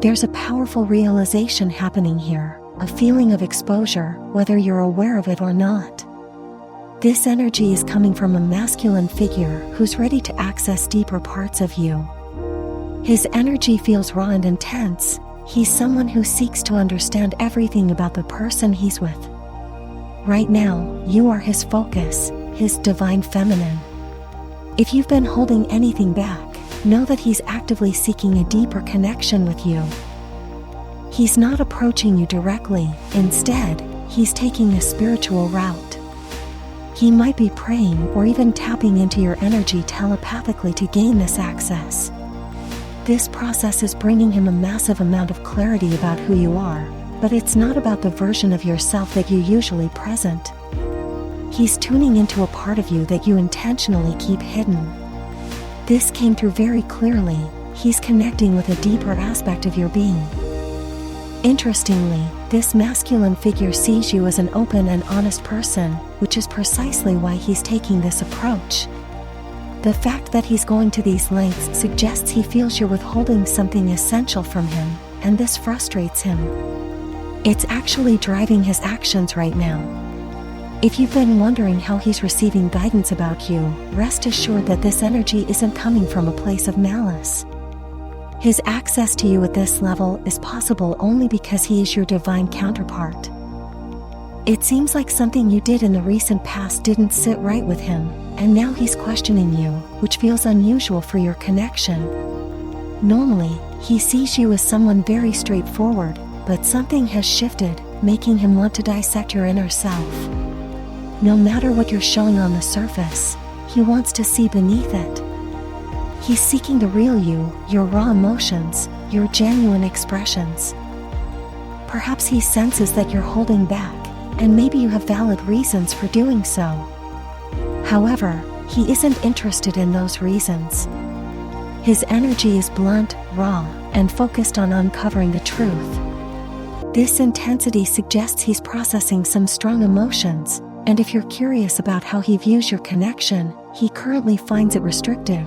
There's a powerful realization happening here, a feeling of exposure, whether you're aware of it or not. This energy is coming from a masculine figure who's ready to access deeper parts of you. His energy feels raw and intense. He's someone who seeks to understand everything about the person he's with. Right now, you are his focus, his divine feminine. If you've been holding anything back, know that he's actively seeking a deeper connection with you. He's not approaching you directly. Instead, he's taking a spiritual route. He might be praying or even tapping into your energy telepathically to gain this access. This process is bringing him a massive amount of clarity about who you are, but it's not about the version of yourself that you usually present. He's tuning into a part of you that you intentionally keep hidden. This came through very clearly. He's connecting with a deeper aspect of your being. Interestingly, this masculine figure sees you as an open and honest person, which is precisely why he's taking this approach. The fact that he's going to these lengths suggests he feels you're withholding something essential from him, and this frustrates him. It's actually driving his actions right now. If you've been wondering how he's receiving guidance about you, rest assured that this energy isn't coming from a place of malice. His access to you at this level is possible only because he is your divine counterpart. It seems like something you did in the recent past didn't sit right with him, and now he's questioning you, which feels unusual for your connection. Normally, he sees you as someone very straightforward, but something has shifted, making him want to dissect your inner self. No matter what you're showing on the surface, he wants to see beneath it. He's seeking the real you, your raw emotions, your genuine expressions. Perhaps he senses that you're holding back, and maybe you have valid reasons for doing so. However, he isn't interested in those reasons. His energy is blunt, raw, and focused on uncovering the truth. This intensity suggests he's processing some strong emotions, and if you're curious about how he views your connection, he currently finds it restrictive.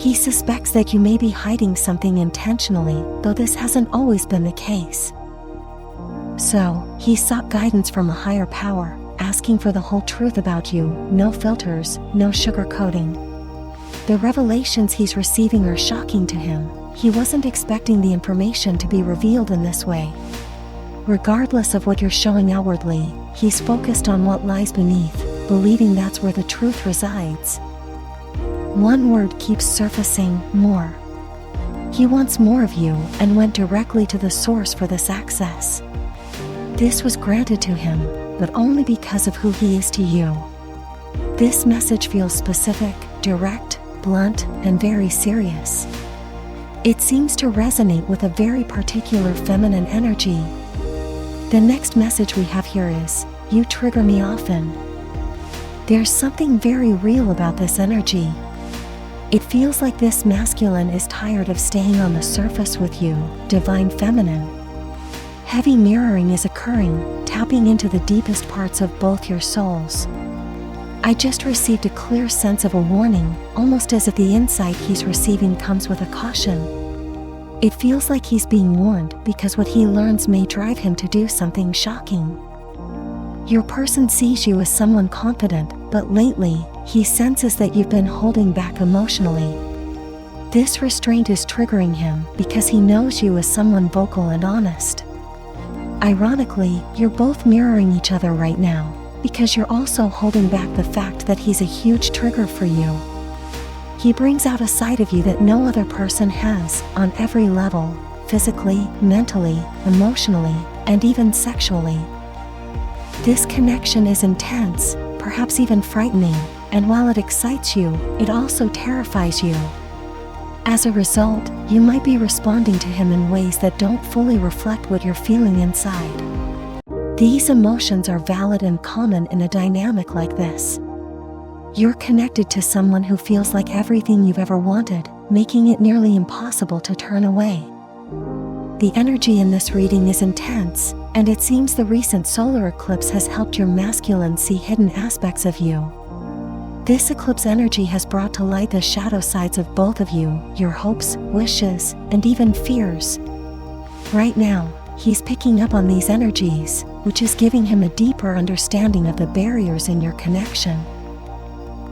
He suspects that you may be hiding something intentionally, though this hasn't always been the case. So, he sought guidance from a higher power, asking for the whole truth about you, no filters, no sugarcoating. The revelations he's receiving are shocking to him. He wasn't expecting the information to be revealed in this way. Regardless of what you're showing outwardly, he's focused on what lies beneath, believing that's where the truth resides. One word keeps surfacing: more. He wants more of you and went directly to the source for this access. This was granted to him, but only because of who he is to you. This message feels specific, direct, blunt, and very serious. It seems to resonate with a very particular feminine energy. The next message we have here is, "You trigger me often." There's something very real about this energy. It feels like this masculine is tired of staying on the surface with you, divine feminine. Heavy mirroring is occurring, tapping into the deepest parts of both your souls. I just received a clear sense of a warning, almost as if the insight he's receiving comes with a caution. It feels like he's being warned because what he learns may drive him to do something shocking. Your person sees you as someone confident, but lately, he senses that you've been holding back emotionally. This restraint is triggering him because he knows you as someone vocal and honest. Ironically, you're both mirroring each other right now, because you're also holding back the fact that he's a huge trigger for you. He brings out a side of you that no other person has, on every level, physically, mentally, emotionally, and even sexually. This connection is intense, perhaps even frightening, and while it excites you, it also terrifies you. As a result, you might be responding to him in ways that don't fully reflect what you're feeling inside. These emotions are valid and common in a dynamic like this. You're connected to someone who feels like everything you've ever wanted, making it nearly impossible to turn away. The energy in this reading is intense, and it seems the recent solar eclipse has helped your masculine see hidden aspects of you. This eclipse energy has brought to light the shadow sides of both of you, your hopes, wishes, and even fears. Right now, he's picking up on these energies, which is giving him a deeper understanding of the barriers in your connection.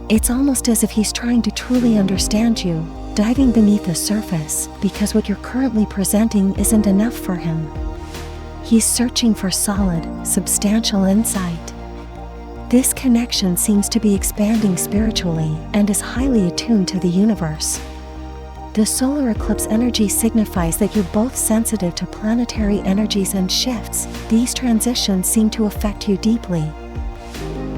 It's almost as if he's trying to truly understand you, diving beneath the surface, because what you're currently presenting isn't enough for him. He's searching for solid, substantial insight. This connection seems to be expanding spiritually and is highly attuned to the universe. The solar eclipse energy signifies that you're both sensitive to planetary energies and shifts. These transitions seem to affect you deeply.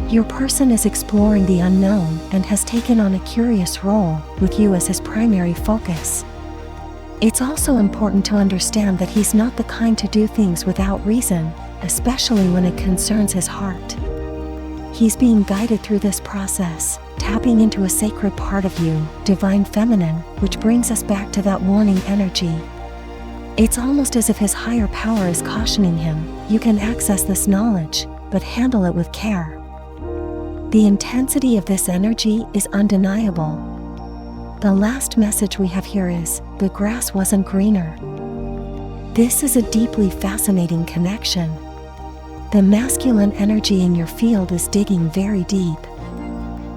Your person is exploring the unknown and has taken on a curious role, with you as his primary focus. It's also important to understand that he's not the kind to do things without reason, especially when it concerns his heart. He's being guided through this process, tapping into a sacred part of you, divine feminine, which brings us back to that warning energy. It's almost as if his higher power is cautioning him, you can access this knowledge, but handle it with care. The intensity of this energy is undeniable. The last message we have here is, the grass wasn't greener. This is a deeply fascinating connection. The masculine energy in your field is digging very deep.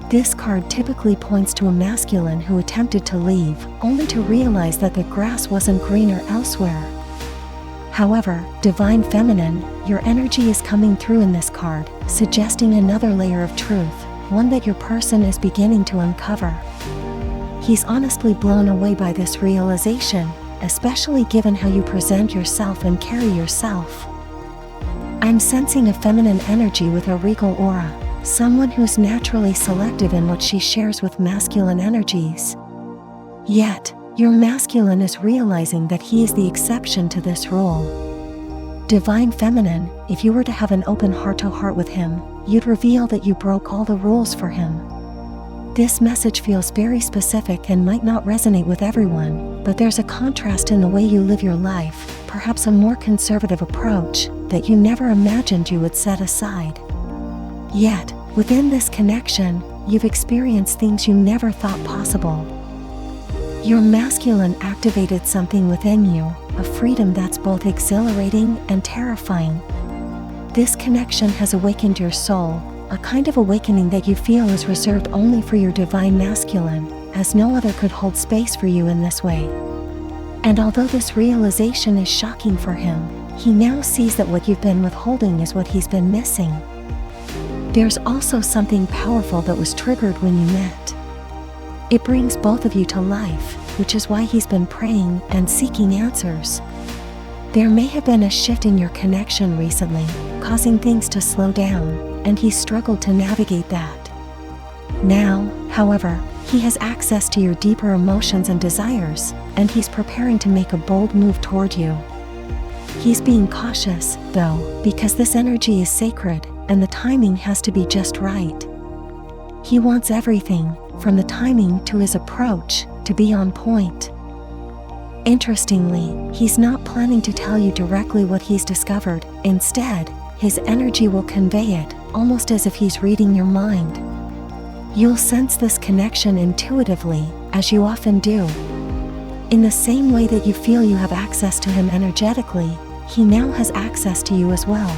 This card typically points to a masculine who attempted to leave, only to realize that the grass wasn't greener elsewhere. However, divine feminine, your energy is coming through in this card, suggesting another layer of truth, one that your person is beginning to uncover. He's honestly blown away by this realization, especially given how you present yourself and carry yourself. I'm sensing a feminine energy with a regal aura, someone who's naturally selective in what she shares with masculine energies. Yet, your masculine is realizing that he is the exception to this rule. Divine feminine, if you were to have an open heart-to-heart with him, you'd reveal that you broke all the rules for him. This message feels very specific and might not resonate with everyone, but there's a contrast in the way you live your life, perhaps a more conservative approach, that you never imagined you would set aside. Yet, within this connection, you've experienced things you never thought possible. Your masculine activated something within you, a freedom that's both exhilarating and terrifying. This connection has awakened your soul, a kind of awakening that you feel is reserved only for your divine masculine, as no other could hold space for you in this way. And although this realization is shocking for him, he now sees that what you've been withholding is what he's been missing. There's also something powerful that was triggered when you met. It brings both of you to life, which is why he's been praying and seeking answers. There may have been a shift in your connection recently, causing things to slow down, and he struggled to navigate that. Now, however, he has access to your deeper emotions and desires, and he's preparing to make a bold move toward you. He's being cautious, though, because this energy is sacred, and the timing has to be just right. He wants everything, from the timing to his approach, to be on point. Interestingly, he's not planning to tell you directly what he's discovered. Instead, his energy will convey it, almost as if he's reading your mind. You'll sense this connection intuitively, as you often do. In the same way that you feel you have access to him energetically, he now has access to you as well.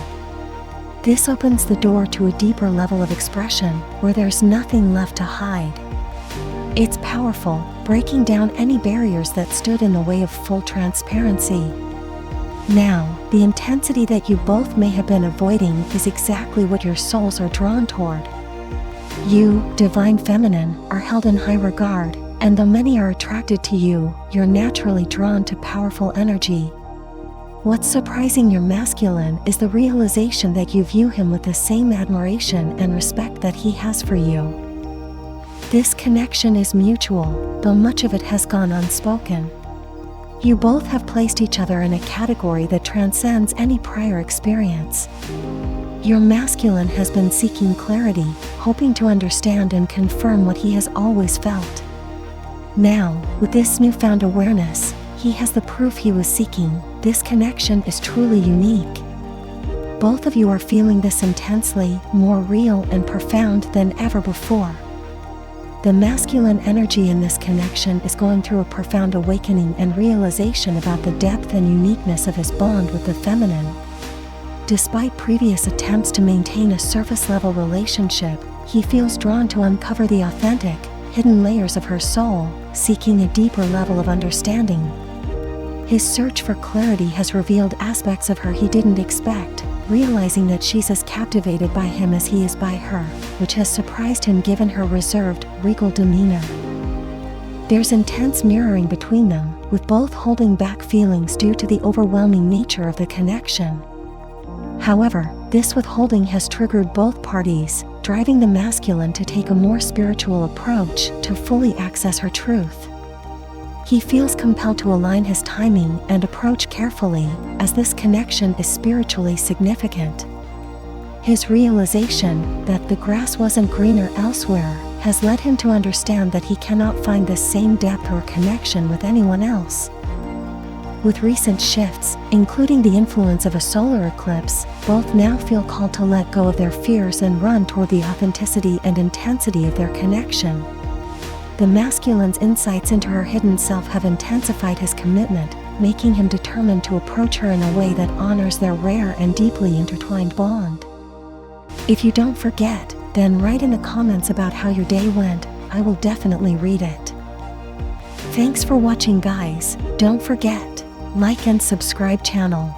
This opens the door to a deeper level of expression, where there's nothing left to hide. It's powerful, breaking down any barriers that stood in the way of full transparency. Now, the intensity that you both may have been avoiding is exactly what your souls are drawn toward. You, divine feminine, are held in high regard, and though many are attracted to you, you're naturally drawn to powerful energy. What's surprising your masculine is the realization that you view him with the same admiration and respect that he has for you. This connection is mutual, though much of it has gone unspoken. You both have placed each other in a category that transcends any prior experience. Your masculine has been seeking clarity, hoping to understand and confirm what he has always felt. Now, with this newfound awareness, he has the proof he was seeking. This connection is truly unique. Both of you are feeling this intensely, more real and profound than ever before. The masculine energy in this connection is going through a profound awakening and realization about the depth and uniqueness of his bond with the feminine. Despite previous attempts to maintain a surface-level relationship, he feels drawn to uncover the authentic, hidden layers of her soul, seeking a deeper level of understanding. His search for clarity has revealed aspects of her he didn't expect, realizing that she's as captivated by him as he is by her, which has surprised him given her reserved, regal demeanor. There's intense mirroring between them, with both holding back feelings due to the overwhelming nature of the connection. However, this withholding has triggered both parties, driving the masculine to take a more spiritual approach to fully access her truth. He feels compelled to align his timing and approach carefully, as this connection is spiritually significant. His realization that the grass wasn't greener elsewhere has led him to understand that he cannot find the same depth or connection with anyone else. With recent shifts, including the influence of a solar eclipse, both now feel called to let go of their fears and run toward the authenticity and intensity of their connection. The masculine's insights into her hidden self have intensified his commitment, making him determined to approach her in a way that honors their rare and deeply intertwined bond. If you don't forget, then write in the comments about how your day went. I will definitely read it. Thanks for watching, guys. Don't forget, like and subscribe channel.